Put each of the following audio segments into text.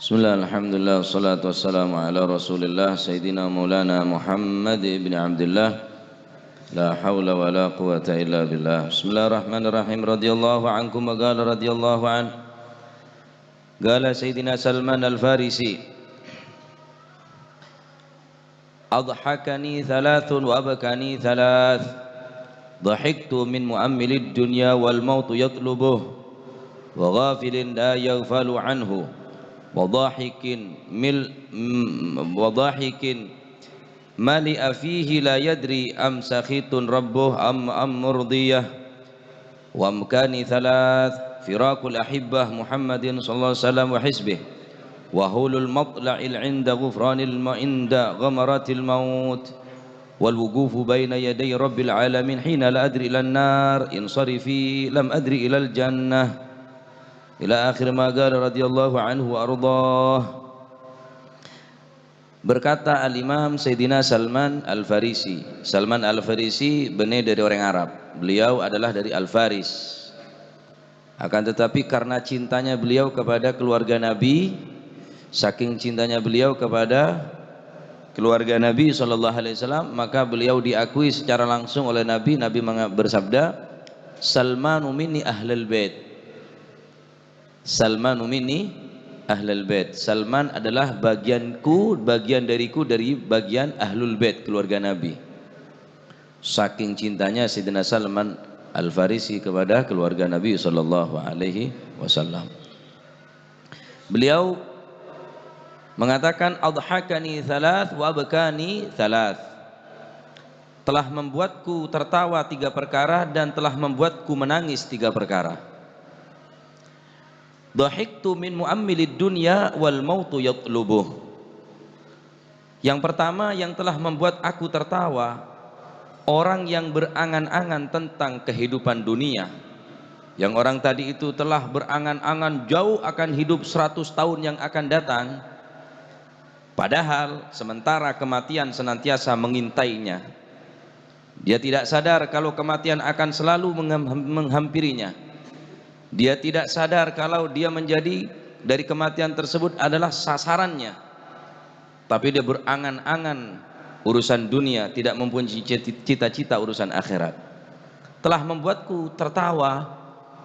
Bismillah, alhamdulillah, wassalatu wassalamu ala rasulillah Sayyidina Maulana Muhammad ibn Abdullah. La hawla wa la quwata illa billah. Bismillahirrahmanirrahim. Radiyallahu ankum wa qala radiyallahu an. Qala Sayyidina Salman al-Farisi, adhakani thalathun wa abkani thalath. Dhahiktu min mu'ammilid dunya wal mautu yatlubuh wa ghafilin la yaghfalu anhu وضاحك ملئ فيه لا يدري أم سخيط ربه أم مرضية وأمكان ثلاث فراق الأحبة محمد صلى الله عليه وسلم وحزبه وهول المطلع عند غفران عند غمرات الموت والوقوف بين يدي رب العالمين حين لا أدري إلى النار انصرفي لم أدري إلى الجنة ila akhir ma qala radhiyallahu anhu wa ardhah. Berkata al-Imam Sayyidina Salman al-Farisi. Salman al-Farisi benih dari orang Arab. Beliau adalah dari Al-Faris. Akan tetapi karena cintanya beliau kepada keluarga Nabi, saking cintanya beliau kepada keluarga Nabi SAW, maka beliau diakui secara langsung oleh Nabi. Nabi bersabda, Salmanu minni ahlul bait. Salmanu minni ahlul bait. Salman adalah bagianku, bagian dariku dari bagian ahlul bait, keluarga Nabi. Saking cintanya Sayyidina Salman al-Farisi kepada keluarga Nabi sallallahu alaihi wasallam. Beliau mengatakan adhakani thalath wa abkani thalath. Telah membuatku tertawa 3 perkara dan telah membuatku menangis 3 perkara. Dhahiktu min mu'ammilid dunya wal mautu yatlubuh. Yang pertama yang telah membuat aku tertawa, orang yang berangan-angan tentang kehidupan dunia. Yang orang tadi itu telah berangan-angan jauh akan hidup 100 tahun yang akan datang, padahal sementara kematian senantiasa mengintainya. Dia tidak sadar kalau kematian akan selalu menghampirinya. Dia tidak sadar kalau dia menjadi dari kematian tersebut adalah sasarannya. Tapi dia berangan-angan urusan dunia, tidak mempunyai cita-cita urusan akhirat. Telah membuatku tertawa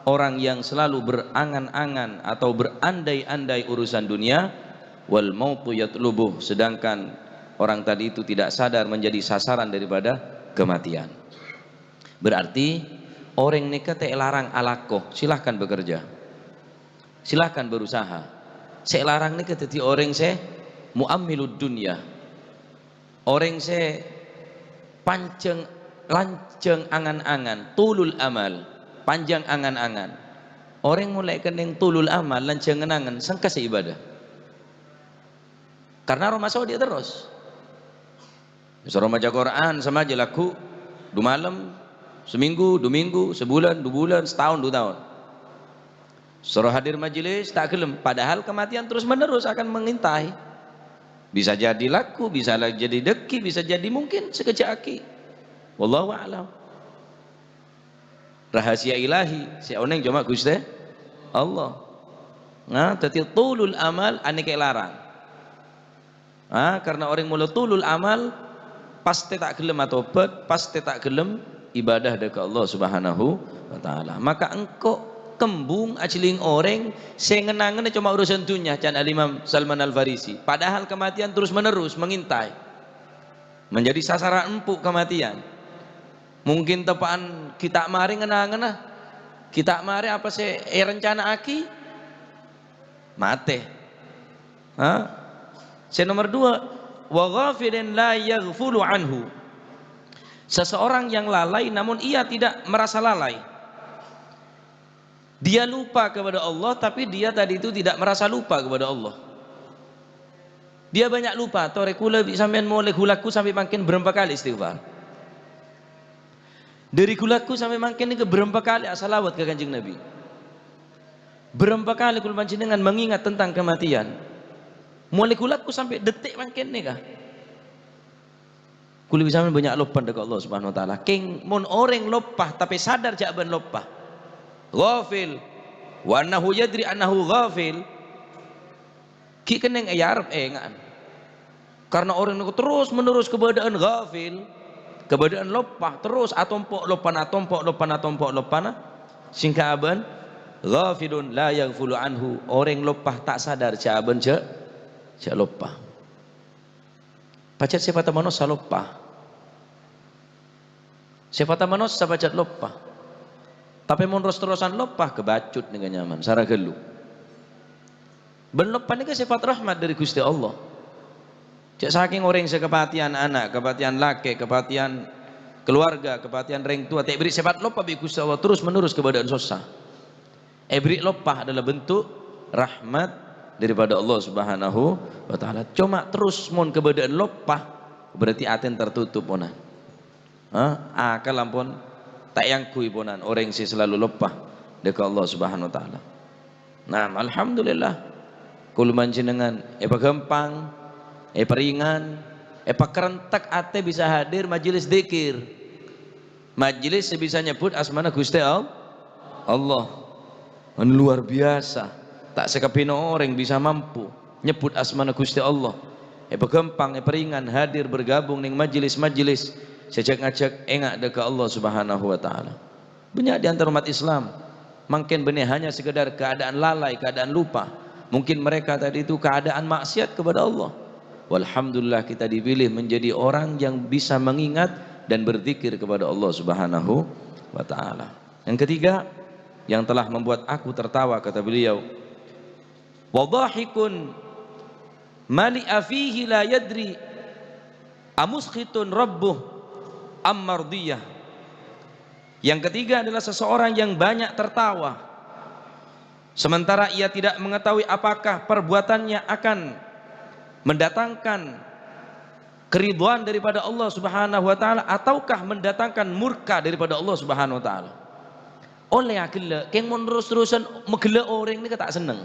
orang yang selalu berangan-angan atau berandai-andai urusan dunia, wal mautu yatlubuh, sedangkan orang tadi itu tidak sadar menjadi sasaran daripada kematian. Berarti orang nikah tak larang alakoh, silahkan bekerja, silahkan berusaha. Saya larang nikah tadi orang saya mu'ammilud dunya, orang saya panceng lanceng angan-angan, tulul amal, panjang angan-angan. Orang mulai kening tulul amal, lanceng angan, sangka ibadah. Karena rumah dia terus. Suruh baca Quran sama aja laku 2 malam, seminggu, 2 minggu, sebulan, 2 bulan, setahun, 2 tahun. Suruh hadir majelis tak gelem, padahal kematian terus menerus akan mengintai. Bisa jadi laku, bisa jadi deki, bisa jadi mungkin sekejap aki. Wallahu a'lam. Rahasia ilahi, si oneng cuma Gusti Allah. Nah, tadi tulul amal ane kayak larang. Karena orang mula tulul amal pasti tak gelem atau pasti tak gelem ibadah dekat Allah Subhanahu wa taala. Maka engkau kembung aciling orang saya ngenangan cuma urusan dunia, can Al-Imam Salman al-Farisi. Padahal kematian terus menerus mengintai. Menjadi sasaran empuk kematian. Mungkin tepaan kita mari ngenangan kita mari apa sih rencana aki mate. Saya nomor 2, wa ghafilin la yaghfulu anhu. Seseorang yang lalai namun ia tidak merasa lalai. Dia lupa kepada Allah tapi dia tadi itu tidak merasa lupa kepada Allah. Dia banyak lupa. Torekula sampean mulai hulaku sampai makin berapa kali istighfar. Dari hulaku sampai makin ini berapa kali salawat ke Kanjeng Nabi. Berapa kali kul panjenengan mengingat tentang kematian. Mulai hulaku sampai detik makin nih kah? Kuli bisa banyak lopah dekat Allah Subhanahu wa taala. King mun orang lopah tapi sadar jaban lopah. Ghafil wa annahu yadri annahu ghafil. ki keneng arep engan. Karena orang itu terus menerus keberadaan ghafil, keberadaan lopah terus atompok lopana singka aban ghafilun la yaghfulu anhu, orang lopah tak sadar jaban je lopah. Pacet sifat manusia lopah. Sifat manusia pacet lopah. Tapi menurut terusan lopah kebacut dengan nyaman, sarah gelu. Ben lopah ini sifat rahmat dari Gusti Allah. Cek saking orang sekepatian anak, kepatian laki, kepatian keluarga, kepatian orang tua, tak beri sifat lopah bi Gusti Allah terus menerus kebadan susah. Beri lopah adalah bentuk rahmat daripada Allah Subhanahu wa taala. Cuma terus mon kebadan lopah berarti aten tertutup ponan. Akal ampun tak yang kui ponan orang si selalu lopah dekat Allah Subhanahu wa taala. Nah, alhamdulillah kul manjenengan gampang peringan, kerentak ate bisa hadir majelis zikir, majelis sebisa nyebut asmana Gusti Allah, luar biasa, tak sekepino orang bisa mampu nyebut asmana Gusti Allah, gampang, peringan hadir bergabung ning majelis-majelis sejak ngajak engak dekat Allah Subhanahu wa taala. Banyak di antara umat Islam mungkin benih hanya sekedar keadaan lalai, keadaan lupa, mungkin mereka tadi itu keadaan maksiat kepada Allah. Walhamdulillah kita dipilih menjadi orang yang bisa mengingat dan berzikir kepada Allah Subhanahu wa taala. Yang ketiga, yang telah membuat aku tertawa, kata beliau, wadhahikun mali afihi la yadri amuskhitun rabbuh ammardiyah. Yang ketiga adalah seseorang yang banyak tertawa sementara ia tidak mengetahui apakah perbuatannya akan mendatangkan keridhaan daripada Allah Subhanahu wa taala ataukah mendatangkan murka daripada Allah Subhanahu wa taala. Oleh agela keng mun terus-terusan megele orang ni tak seneng.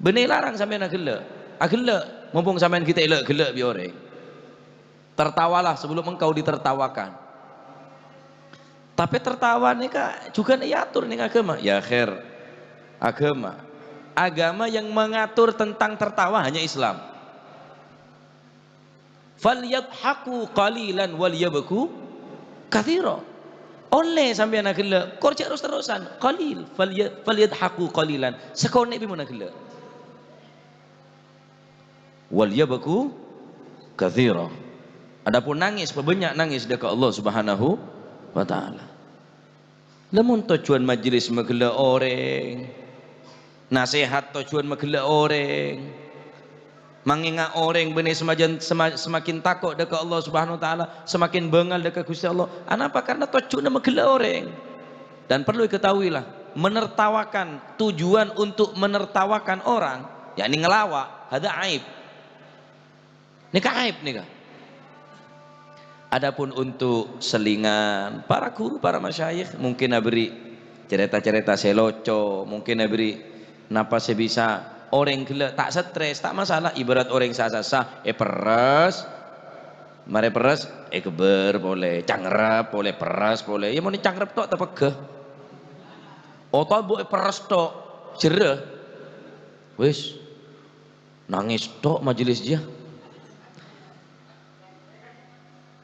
Benih larang sampean agela. Agela mumpung sampean kita elok gelek bi orang. Tertawalah sebelum engkau ditertawakan. Tapi tertawa ni juga diatur ning agama. Ya khair. Agama yang mengatur tentang tertawa hanya Islam. Falyadhaku qalilan walyabku katsira. Oleh sampeyan agela, kor terus-terusan qalil, falyadhaku qalilan. Sekone bi mun agela. Walyabku katsira. Adapun nangis, banyak nangis dekat Allah Subhanahu wa taala. Lamun tujuan majelis magela orang, nasihat tujuan magela orang, mengingat orang benih semakin takut dekat Allah Subhanahu wa taala, semakin bengal dekat Gusti Allah. Kenapa? Karena tujuan magela orang. Dan perlu diketahuilah, menertawakan, tujuan untuk menertawakan orang, yakni ngelawak, ada aib. Nikah aib nikah. Adapun untuk selingan, para guru, para masyayikh mungkin beri cerita-cerita seloco, mungkin beri napa sebisa orang gila tak stres, tak masalah. Ibarat orang sah-sah, peres, mari peres, keber boleh, cangrep boleh, peres boleh. Ya mau ni cangrep tok terpegah. Otak boleh peres tok, jereh. Wis nangis tok majelis dia.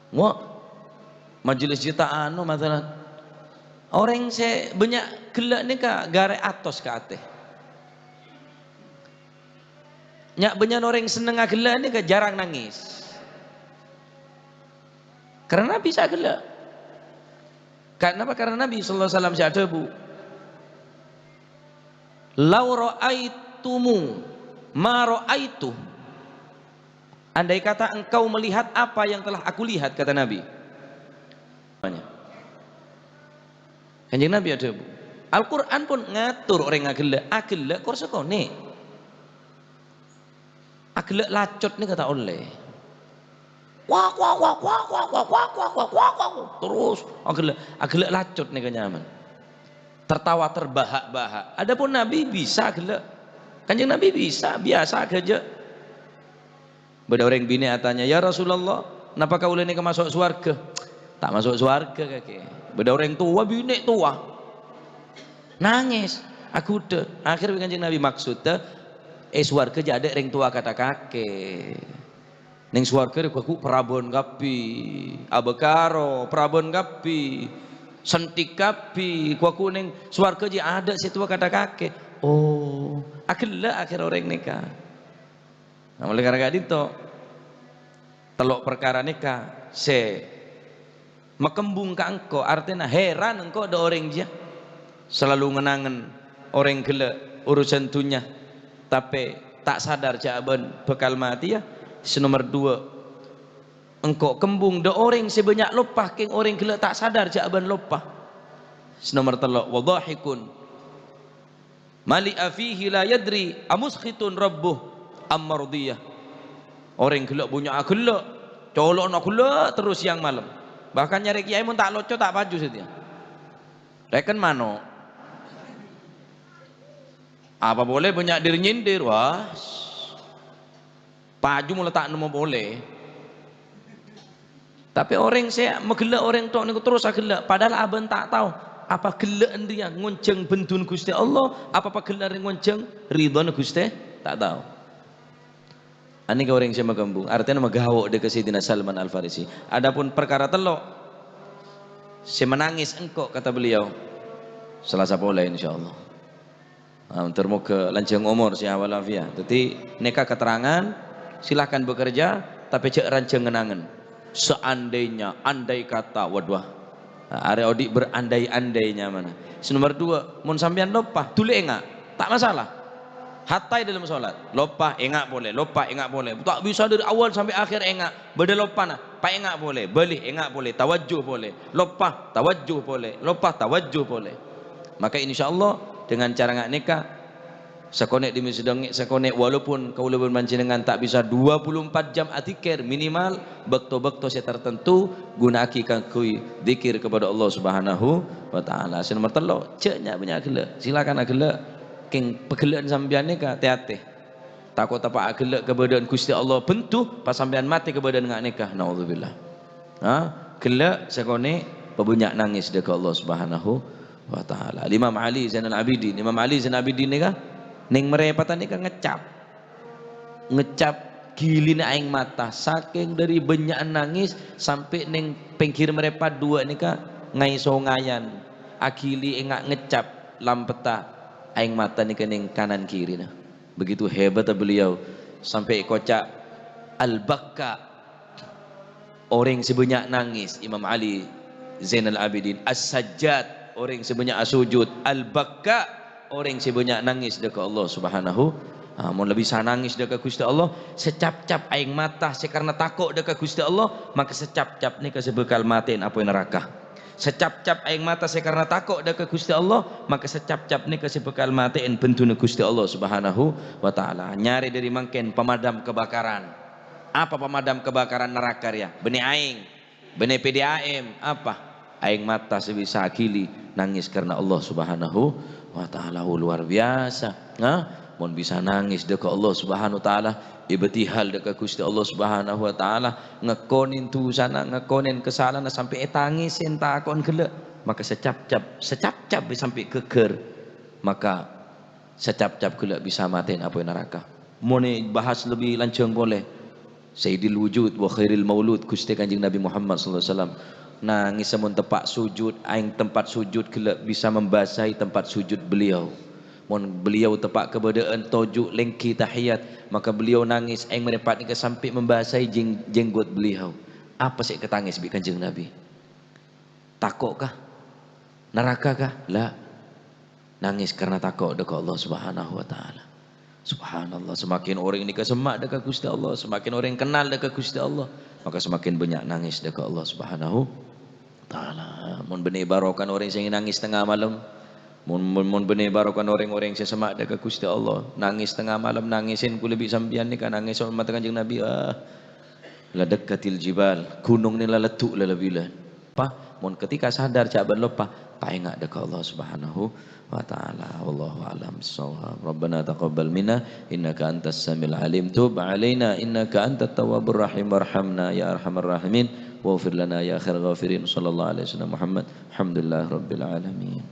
Wah, majelis juta anu masalah orang se banyak gelak ni ka gare atos ka ate. Nyak banyak orang seneng gelak ni ka jarang nangis. Karena bisa gelak. Kenapa? Karena Nabi sallallahu alaihi wasallam ada bu. Lau ra'aitumu ma ra'aitu. Andai kata engkau melihat apa yang telah aku lihat, kata Nabi. Kanjeng Nabi ada. Al-Quran pun ngatur orang agela, agela korsa kone. Agela lacot ni kata oleh. Wah, terus agela lacot ni kenyaman. Tertawa terbahak-bahak. Adapun Nabi bisa agela. Kanjeng Nabi bisa, biasa aja. Beda orang bini tanya, ya Rasulullah, kenapa kau ini masuk surga? Tak masuk surga kakek. Beda orang tua, bini tua, nangis. Aku udah. Akhirnya Kanjeng Nabi maksudnya, Swarga jadi ring tua kata kakek. Ning swarga ku prabon kapi, abekaro prabon kapi, sentik kapi, ku ning swarga ji ada si tua kata kakek. Oh, akhirnya akhir orang nikah. Nah, oleh karena itu telok perkara nikah se makembung ka engko artinya heran engko ada orang dia selalu ngenangen orang gila urusan dunia tapi tak sadar jawaban bekal mati ya. Nomor 2 engkau kembung do orang sebanyak lopah king orang gila tak sadar jawaban lopah. Nomor 3 wadhahikun mali afihi la yadri amuskhitun rabbuh amardiyah. Orang gila punya gila colok nak gila terus siang malam bahkan nyari kiai mun tak loco tak baju setia reken mano apa boleh banyak diri nyindir wah paju mulai tak nemu boleh tapi orang saya megela orang tok niku terus agela padahal aben tak tahu apa gela dia ngonceng bendun Gusti Allah apa gela ngonceng ridho Gusti tak tahu. Ani ke orang saya magambung artinya magawok dekat Sayyidina Salman Al Farisi. Adapun perkara telok saya menangis engkau kata beliau selasa pola insyaallah. Termoga lanjang umur si awal afia. Jadi neka keterangan silahkan bekerja tapi cek rancang ngenangan seandainya andai kata waduh area odik berandai-andainya mana. Nomor 2 mun sampean lopah tule enggak tak masalah hatai dalam sholat lopah enggak boleh lopah enggak boleh tak bisa dari awal sampai akhir enggak beda lopah nah pak enggak boleh beli enggak boleh tawajjuh boleh lopah tawajjuh boleh lopah tawajjuh boleh maka insyaallah dengan cara ngak nikah sekonek di misedeng sekonek walaupun kau lebih manjenengan tak bisa 24 jam atikir minimal bekto-bekto saya tertentu gunaki kangkui zikir kepada Allah Subhanahu wa taala. Nomor 3 ceknya banyak gela silakan agela king pegelaan sampean nikah hati-hati takut apa agela kebadan Gusti Allah bentuh pas sampean mati kebadan ngak nikah naudzubillah gela sekonek pebunyak nangis dekat Allah Subhanahu wa taala. Imam Ali Zainal Abidin nikah ning merepatan nikah ngecap gilin aing mata saking dari banyak nangis sampai ning pinggir merepat 2 nikah ngaiso ngayan akili engak ngecap lampeta aing mata nikah ning kanan kiri nah begitu hebat beliau sampai kocak al-bakka orang sebanyak nangis Imam Ali Zainal Abidin as-sajjad orang sebanyak sujud al-bakka orang sebanyak nangis dekat Allah Subhanahu mau lebih bisa nangis dekat Gusti Allah secap-cap aing mata sekarena takut dekat Gusti Allah maka secap-cap ni sebekal matiin apa neraka secap-cap aing mata sekarena takut dekat Gusti Allah maka secap-cap ni sebekal matiin bentune Gusti Allah Subhanahu wa taala. Nyari dari mangken pemadam kebakaran apa pemadam kebakaran neraka ya benih aing benih PDAM apa aing mata sebisa akili nangis karena Allah Subhanahu wa ta'ala luar biasa mohon bisa nangis dekat Allah Subhanahu wa ta'ala ibtihal dekat Gusti Allah Subhanahu wa ta'ala ngekonin tu sana ngekonin kesalahan sampai tangis entah akon gelek maka secap-cap sampai keker maka secap-cap gelek bisa matiin apa neraka. Mau bahas lebih lancang boleh Sayyidil Wujud wa Khairil Maulud Gusti Kanjeng Nabi Muhammad sallallahu alaihi wasallam nangis semun tepak sujud aing tempat sujud gelap bisa membasahi tempat sujud beliau mun beliau tepak kebedaan tojuk lengki tahiyat maka beliau nangis aing merepat ke sampai membasahi jenggot beliau apa sih ketangis bi Kanjeng Nabi takut kah neraka kah la nangis karena takut dekat Allah Subhanahu wa taala. Subhanallah semakin orang ini kesemak dekat Gusti Allah semakin orang kenal dekat Gusti Allah maka semakin banyak nangis dekat Allah Subhanahu taala. Mun benih barokan orang yang nangis tengah malam mun benih barokan orang-orang yang semak dekat Gusti Allah nangis tengah malam nangisin ku lebih sampian ni kan nangis sama Kanjeng Nabi la dekatil jibal gunung ni la letuk la lebilan apa mun ketika sadar jaban lupa paingat dekat Allah Subhanahu wa ta'ala. Wallahu a'lam bissawab. Rabbana taqabbal minna innaka antas samiul alim tub alaina innaka antat tawwabur rahim warhamna ya arhamar rahimin waghfir lana ya khairal ghafirin sallallahu alaihi wasallam Muhammad alhamdulillah rabbil alamin.